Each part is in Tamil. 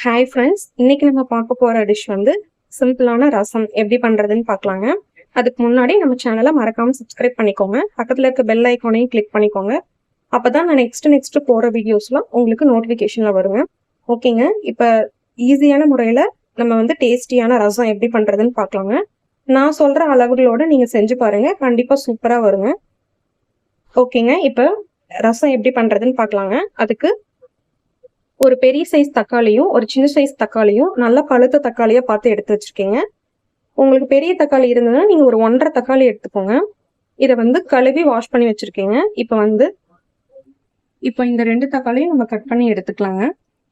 ஹாய் ஃப்ரெண்ட்ஸ், இன்னைக்கு நம்ம பார்க்க போகிற டிஷ் வந்து சிம்பிளான ரசம் எப்படி பண்ணுறதுன்னு பார்க்கலாங்க. அதுக்கு முன்னாடி நம்ம சேனலை மறக்காமல் சப்ஸ்கிரைப் பண்ணிக்கோங்க. பக்கத்தில் இருக்க பெல் ஐக்கானையும் கிளிக் பண்ணிக்கோங்க. அப்போ தான் நான் நெக்ஸ்ட்டு போகிற வீடியோஸ்லாம் உங்களுக்கு நோட்டிஃபிகேஷனில் வருங்க. ஓகேங்க, இப்போ ஈஸியான முறையில் நம்ம வந்து டேஸ்டியான ரசம் எப்படி பண்ணுறதுன்னு பார்க்கலாங்க. நான் சொல்கிற அளவுகளோடு நீங்கள் செஞ்சு பாருங்கள், கண்டிப்பாக சூப்பராக வருங்க. ஓகேங்க, இப்போ ரசம் எப்படி பண்ணுறதுன்னு பார்க்கலாங்க. அதுக்கு ஒரு பெரிய சைஸ் தக்காளியும் ஒரு சின்ன சைஸ் தக்காளியும் நல்லா பழுத்த தக்காளியா பார்த்து எடுத்து வச்சிருக்கீங்க. உங்களுக்கு பெரிய தக்காளி இருந்ததுன்னா நீங்க ஒரு 1.5 தக்காளி எடுத்துக்கோங்க. இதை வந்து கழுவி வாஷ் பண்ணி வச்சிருக்கீங்க. இப்போ இந்த 2 தக்காளியும் நம்ம கட் பண்ணி எடுத்துக்கலாங்க.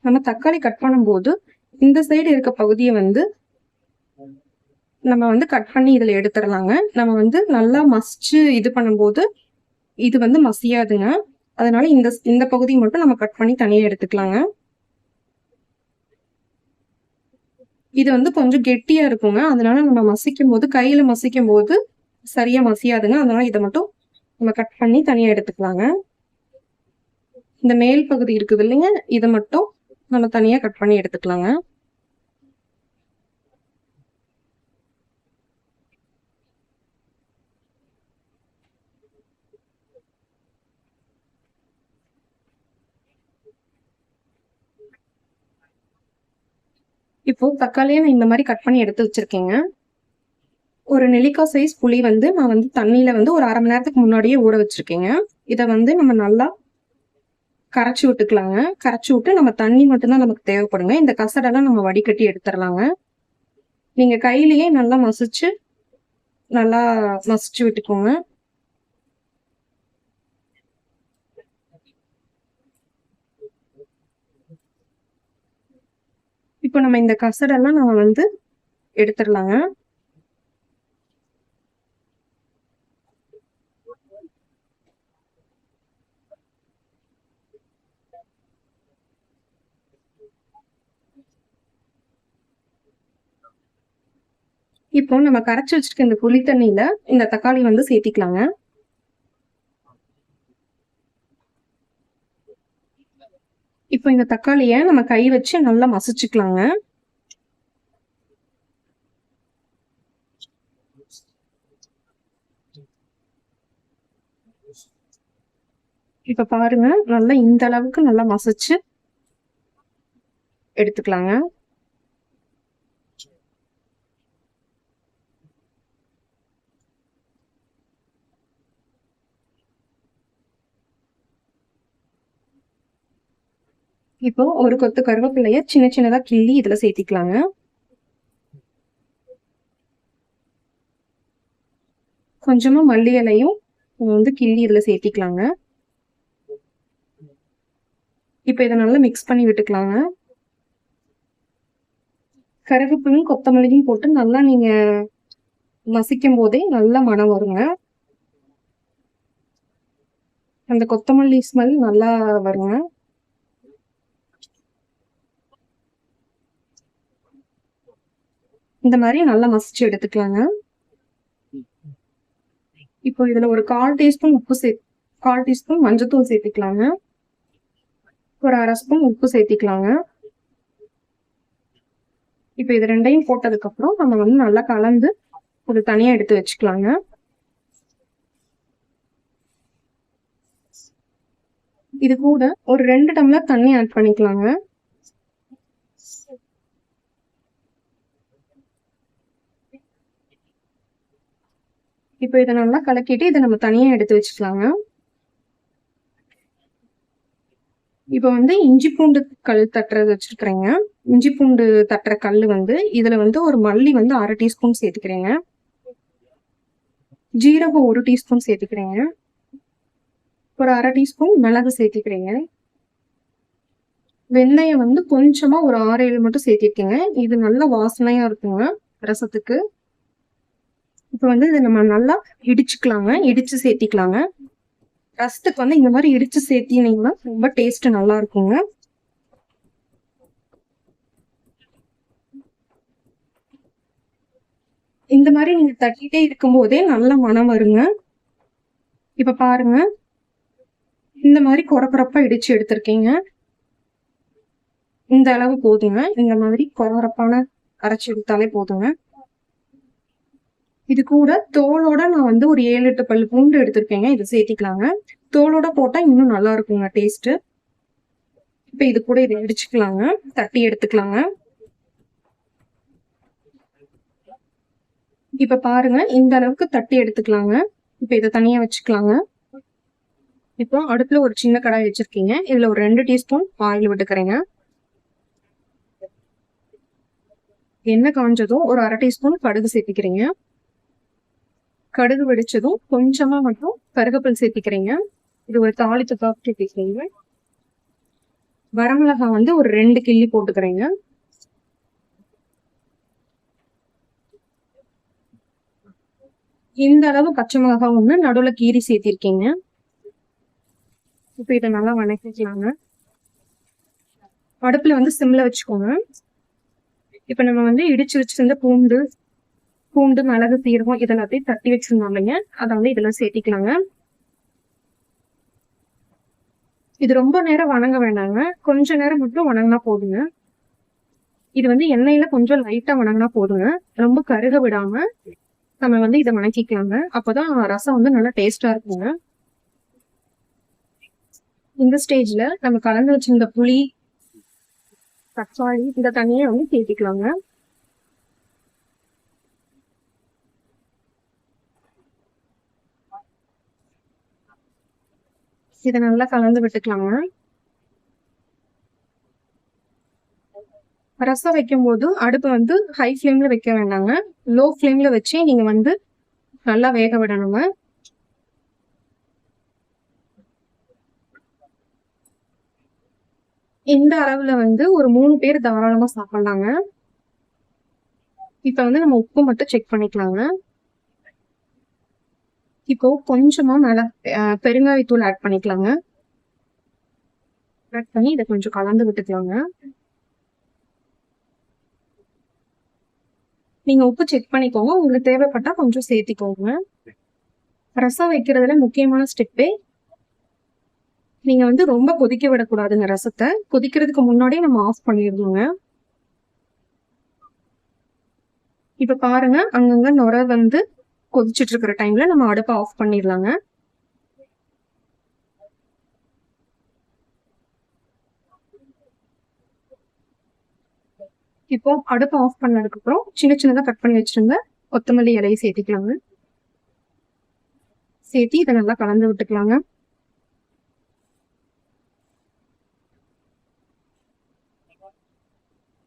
நம்ம தக்காளி கட் பண்ணும்போது இந்த சைடு இருக்க பகுதியை வந்து நம்ம வந்து கட் பண்ணி இதில் எடுத்துடலாங்க. நம்ம வந்து நல்லா மசிச்சு இது பண்ணும்போது இது வந்து மசியாதுங்க. அதனால இந்த பகுதியை மட்டும் நம்ம கட் பண்ணி தனியாக எடுத்துக்கலாங்க. இது வந்து கொஞ்சம் கெட்டியா இருக்குங்க. அதனால நம்ம மசிக்கும் போது கையில மசிக்கும் போது சரியா மசியாதுங்க. அதனால இதை மட்டும் நம்ம கட் பண்ணி தனியா எடுத்துக்கலாங்க. இந்த மேல் பகுதி இருக்குது இல்லைங்க, இதை மட்டும் நம்ம தனியா கட் பண்ணி எடுத்துக்கலாங்க. இப்போ தக்காளியை நான் இந்த மாதிரி கட் பண்ணி எடுத்து வச்சிருக்கேங்க. ஒரு நெல்லிக்காய் சைஸ் புளி வந்து நான் வந்து தண்ணியில வந்து ஒரு 1/2 மணி நேரத்துக்கு முன்னாடியே ஊற வச்சிருக்கேங்க. இதை வந்து நம்ம நல்லா கரைச்சி விட்டுக்கலாங்க. கரைச்சி விட்டு நம்ம தண்ணி மட்டும்தான் நமக்கு தேவைப்படுங்க. இந்த கசடெல்லாம் நம்ம வடிகட்டி எடுத்துடலாங்க. நீங்க கையிலேயே நல்லா மசிச்சு விட்டுக்கோங்க. இப்போ நம்ம இந்த கசடெல்லாம் நம்ம வந்து எடுத்துடலாங்க. இப்போ நம்ம கரைச்சி வச்சிருக்க இந்த புளி தண்ணியில இந்த தக்காளி வந்து சேர்த்திக்கலாங்க. இப்போ இந்த தக்காளியை நம்ம கை வச்சு நல்லா மசிச்சுக்கலாங்க. இப்ப பாருங்க, நல்லா இந்த அளவுக்கு நல்லா மசிச்சு எடுத்துக்கலாங்க. இப்போ ஒரு கொத்து கருவேப்பிலைய சின்ன சின்னதா கிள்ளி இதுல சேர்த்திக்கலாங்க. கொஞ்சமா மல்லி இலையும் வந்து கிள்ளி இதுல சேர்த்திக்கலாங்க. இப்ப இதை நல்லா மிக்ஸ் பண்ணி விட்டுக்கலாங்க. கருவேப்பிலையும் கொத்தமல்லியும் போட்டு நல்லா நீங்க மசிக்கும் போதே நல்ல மனம் வருங்க. அந்த கொத்தமல்லி ஸ்மெல் நல்லா வருங்க. இந்த மாதிரி நல்லா மசிச்சு எடுத்துக்கலாங்க. இப்போ இதுல ஒரு 1/4 டீஸ்பூன் உப்பு 1/4 டீஸ்பூன் மஞ்சத்தூள் சேர்த்துக்கலாங்க. ஒரு 1/2 ஸ்பூன் உப்பு சேர்த்திக்கலாங்க. இப்போ இது ரெண்டையும் போட்டதுக்கு அப்புறம் நம்ம வந்து நல்லா கலந்து ஒரு தனியா எடுத்து வச்சுக்கலாங்க. இது கூட ஒரு 2 டம்ளர் தண்ணி ஆட் பண்ணிக்கலாங்க. இப்போ இதை நல்லா கலக்கிட்டு இதை நம்ம தனியா எடுத்து வச்சுக்கலாங்க. இப்போ வந்து இஞ்சி பூண்டு கல் தட்டுறது வச்சிருக்கிறேங்க. இஞ்சி பூண்டு தட்டுற கல் வந்து இதுல வந்து ஒரு மல்லி வந்து 1/2 டீஸ்பூன் சேர்த்துக்கிறேங்க. ஜீரகம் 1 டீஸ்பூன் சேர்த்துக்கிறேங்க. ஒரு 1/2 டீஸ்பூன் மிளகு சேர்த்துக்கிறேங்க. வெந்தயம் வந்து கொஞ்சமா ஒரு 6-7 மட்டும் சேர்த்திருக்கேங்க. இது நல்ல வாசனையா இருக்குங்க ரசத்துக்கு. இப்போ வந்து இதை நம்ம நல்லா இடிச்சுக்கலாங்க. இடிச்சு சேர்த்திக்கலாங்க. ரசத்துக்கு வந்து இந்த மாதிரி இடிச்சு சேர்த்தினீங்கன்னா ரொம்ப டேஸ்ட் நல்லா இருக்குங்க. இந்த மாதிரி நீங்க தட்டிட்டே இருக்கும் போதே நல்ல மனம் வருங்க. இப்ப பாருங்க, இந்த மாதிரி கொரப்பா இடிச்சு எடுத்திருக்கீங்க. இந்த அளவு போதுங்க. இந்த மாதிரி கொரகொரப்பான அரைச்சி எடுத்தாலே போதுங்க. இது கூட தோலோட நான் வந்து ஒரு 7-8 பல் பூண்டு எடுத்திருக்கேங்க. இது சேர்த்திக்கலாங்க. தோலோட போட்டா இன்னும் நல்லா இருக்குங்க டேஸ்ட். இப்ப இது கூட இதை இடிச்சுக்கலாங்க, தட்டி எடுத்துக்கலாங்க. இப்ப பாருங்க, இந்த அளவுக்கு தட்டி எடுத்துக்கலாங்க. இப்ப இதை தனியா வச்சுக்கலாங்க. இப்போ அடுப்புல ஒரு சின்ன கடாய் வச்சிருக்கீங்க. இதுல ஒரு 2 டீஸ்பூன் ஆயில் விட்டுக்கிறேங்க. எண்ணெய் காஞ்சதும் ஒரு 1/2 டீஸ்பூன் கடுகு சேர்த்திக்கிறீங்க. கடுகு வெடிச்சதும் கொஞ்சமா மட்டும் கருவேப்பிலை சேர்த்திக்கிறீங்க. இது ஒரு தாளிப்புக்காக சேர்த்திக்கிறீங்க. வரமிளகாய் வந்து ஒரு 2 கிள்ளி போட்டுக்கிறேங்க. இந்த அளவு பச்சை மிளகாய் ஒண்ணு நடுவுல கீரி சேர்த்திருக்கீங்க. இப்ப இதை நல்லா வணக்கிக்கலாங்க. அடுப்புல வந்து சிம்ல வச்சுக்கோங்க. இப்ப நம்ம வந்து இடிச்சு வச்சிருந்த பூண்டு மிளகு சீரகம் இதெல்லாத்தையும் தட்டி வச்சிருந்தோம் இல்லைங்க, அதை வந்து இதெல்லாம் சேர்த்திக்கலாங்க. இது ரொம்ப நேரம் வணங்க வேண்டாங்க, கொஞ்ச நேரம் மட்டும் வணங்கினா போதுங்க. இது வந்து எண்ணெயில கொஞ்சம் லைட்டா வணங்கினா போதுங்க, ரொம்ப கருக விடாம நம்ம வந்து இதை வணக்கிக்கலாங்க. அப்பதான் ரசம் வந்து நல்லா டேஸ்டா இருக்குங்க. இந்த ஸ்டேஜ்ல நம்ம கலந்து வச்சிருந்த புளி, தக்காளி இந்த தண்ணியை வந்து சேர்த்திக்கலாங்க. இதை நல்லா கலந்து விட்டுக்கலாங்க. ரசம் வைக்கும் போது அடுப்பு வந்து ஹை ஃப்ளேம்ல வைக்க வேண்டாங்க, லோ ஃப்ளேம்ல வச்சு நீங்க வந்து நல்லா வேக விடணுங்க. இந்த அளவுல வந்து ஒரு 3 பேர் தாராளமா சாப்பிடலாங்க. இப்ப வந்து நம்ம உப்பு மட்டும் செக் பண்ணிக்கலாங்க. இப்போ கொஞ்சமா பெருங்காயத்தூள் ஆட் பண்ணிக்கலாங்க. ஆட் பண்ணி இதை கொஞ்சம் கலந்து விட்டுக்கலாங்க. நீங்க உப்பு செக் பண்ணிக்கோங்க, உங்களுக்கு தேவைப்பட்டா கொஞ்சம் சேர்த்திக்கோங்க. ரசம் வைக்கிறதுல முக்கியமான ஸ்டெப்பே, நீங்க வந்து ரொம்ப கொதிக்க விடக்கூடாதுங்க. ரசத்தை கொதிக்கிறதுக்கு முன்னாடியே நம்ம ஆஃப் பண்ணிடணுங்க. இப்ப பாருங்க, அங்கங்க நுரை வந்து கொதிச்சுட்டு இருக்கிற டைம்ல நம்ம அடுப்பை ஆஃப் பண்ணிடலாங்க. இப்போ அடுப்பை ஆஃப் பண்ணதுக்கு அப்புறம் சின்ன சின்னதா கட் பண்ணி வச்சிருங்க கொத்தமல்லி இலையை சேர்த்திக்கலாங்க. சேர்த்தி இதை நல்லா கலந்து விட்டுக்கலாங்க.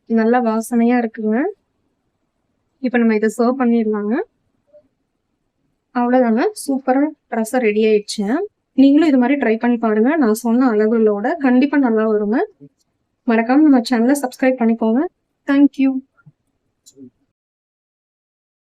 நல்லா வாசனையா இருக்குங்க. இப்ப நம்ம இதை சர்வ் பண்ணிடலாங்க. அவ்வளவுதாங்க, சூப்பரா ரசம் ரெடி ஆயிடுச்சு. நீங்களும் இது மாதிரி ட்ரை பண்ணி பாருங்க. நான் சொன்ன அளவுகளோட கண்டிப்பா நல்லா வருங்க. மறக்காம நம்ம சேனலை சப்ஸ்கிரைப் பண்ணிக்கோங்க. தேங்க்யூ.